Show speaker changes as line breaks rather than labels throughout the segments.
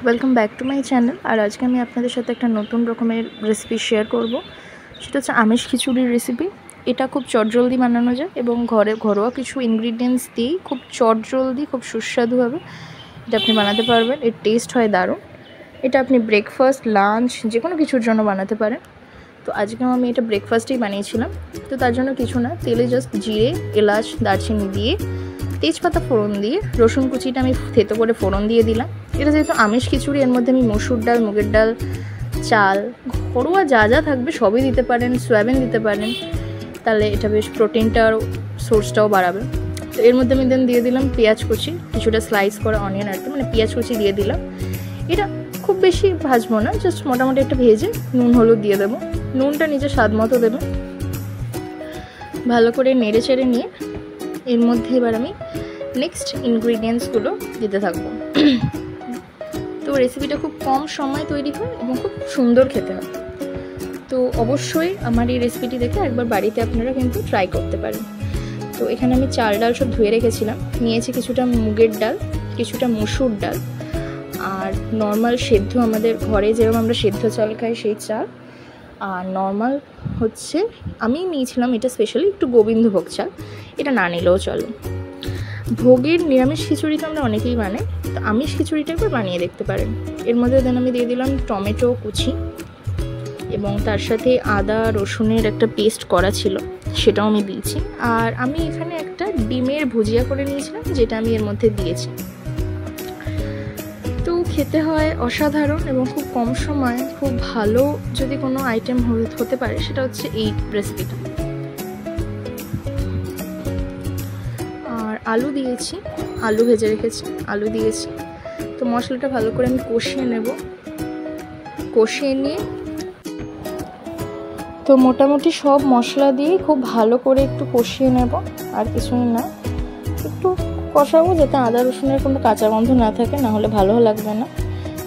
Welcome back to my channel. আর আজকে আমি আপনাদের সাথে একটা নতুন রকমের রেসিপি শেয়ার করব। সেটা হচ্ছে আমিষ খিচুড়ির রেসিপি। এটা খুব চটজলদি বানানো যায় এবং ঘরোয়া কিছু ইনগ্রিডিয়েন্টস দিয়েই খুব চটজলদি খুব সুস্বাদুভাবে এটা আপনি বানাতে পারবেন। এর টেস্ট হয় দারুণ। এটা আপনি ব্রেকফাস্ট, লাঞ্চ যে কোনো কিছুর জন্য বানাতে পারেন। তো আজকেও আমি এটা ব্রেকফাস্টেই বানিয়েছিলাম। তো তার জন্য কিছু না, তেলে জাস্ট জিরে, এলাচ, দারচিনি দিয়ে, তেজপাতা ফোড়ন দিয়ে, রসুন কুচিটা আমি থেতো করে ফোড়ন দিয়ে দিলাম। এটা যেহেতু আমিষ খিচুড়ি, এর মধ্যে আমি মসুর ডাল, মুগের ডাল, চাল, ঘরোয়া যা যা থাকবে সবই দিতে পারেন, সয়াবিন দিতে পারেন, তাহলে এটা বেশ প্রোটিনটার সোর্সটাও বাড়াবে। তো এর মধ্যে আমি দিয়ে দিলাম পেঁয়াজ কুচি, কিছুটা স্লাইস করা অনিয়ন আর কি, মানে পেঁয়াজ কুচি দিয়ে দিলাম। এটা খুব বেশি ভাজবো না, জাস্ট মোটামুটি একটা ভেজে নুন হলুদ দিয়ে দেবো। নুনটা নিজের স্বাদ মতো দেবেন। ভালো করে নেড়ে চেড়ে নিয়ে এর মধ্যে এবার আমি নেক্সট ইনগ্রিডিয়েন্টসগুলো দিতে থাকবো। তো রেসিপিটা খুব কম সময় তৈরি হয় এবং খুব সুন্দর খেতে হয়। তো অবশ্যই আমার এই রেসিপিটি দেখে একবার বাড়িতে আপনারা কিন্তু ট্রাই করতে পারেন। তো এখানে আমি চাল ডাল সব ধুয়ে রেখেছিলাম। নিয়েছি কিছুটা মুগের ডাল, কিছুটা মসুর ডাল, আর নর্মাল সেদ্ধ আমাদের ঘরে যেরকম আমরা সেদ্ধ চাল খাই সেই চাল, আর নর্মাল হচ্ছে আমি নিয়েছিলাম এটা স্পেশালি একটু গোবিন্দভোগ চাল, এটা না নিলেও চলে। ভোগের নিরামিষ খিচুড়ি তো আমরা অনেকেই বানাই, তো আমিষ খিচুড়িটা একবার বানিয়ে দেখতে পারেন। এর মধ্যে দেন আমি দিয়ে দিলাম টমেটো কুচি এবং তার সাথে আদা রসুনের একটা পেস্ট করা ছিল, সেটাও আমি দিয়েছি। আর আমি এখানে একটা ডিমের ভুজিয়া করে নিয়েছিলাম, যেটা আমি এর মধ্যে দিয়েছি। তো খেতে হয় অসাধারণ এবং খুব কম সময়ে খুব ভালো যদি কোনো আইটেম হতে পারে সেটা হচ্ছে এই রেসিপিটা। আর আলু দিয়েছি, আলু ভেজে রেখেছি, আলু দিয়েছি। তো মশলাটা ভালো করে আমি কষিয়ে নেব। কষিয়ে নিয়ে তো মোটামুটি সব মশলা দিয়ে খুব ভালো করে একটু কষিয়ে নেব, আর কিছুই না, একটু কষাবো যাতে আদা রসুনের কোনো কাঁচা গন্ধ না থাকে, না হলে ভালো লাগবে না।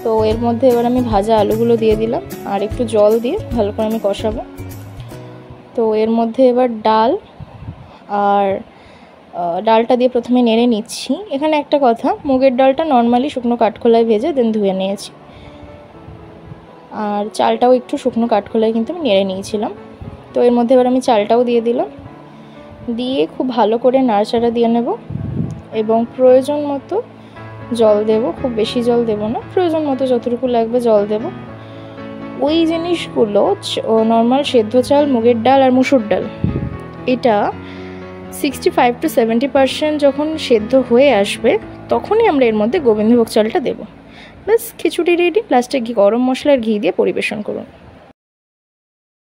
তো এর মধ্যে এবার আমি ভাজা আলুগুলো দিয়ে দিলাম আর একটু জল দিয়ে ভালো করে আমি কষাবো। তো এর মধ্যে এবার ডাল, আর ডালটা দিয়ে প্রথমে নেড়ে নিচ্ছি। এখানে একটা কথা, মুগের ডালটা নর্মালি শুকনো কাঠখোলায় ভেজে দেন ধুয়ে নিয়েছি, আর চালটাও একটু শুকনো কাঠখোলায় কিন্তু আমি নেড়ে নিয়েছিলাম। তো এর মধ্যে এবার আমি চালটাও দিয়ে দিলাম, দিয়ে খুব ভালো করে নাড়াচাড়া দিয়ে নেব এবং প্রয়োজন মতো জল দেব। খুব বেশি জল দেব না, প্রয়োজন মতো যতটুকু লাগবে জল দেব। ওই জিনিসগুলো নর্মাল সেদ্ধ চাল, মুগের ডাল আর মসুর ডাল, এটা 65 to 70% যখন সেদ্ধ হয়ে আসবে তখনই আমরা এর মধ্যে গোবিন্দভোগ চালটা দেবো। ব্যাস, খিচুড়ি রেডি। লাস্টে গরম মশলার ঘি দিয়ে পরিবেশন করুন।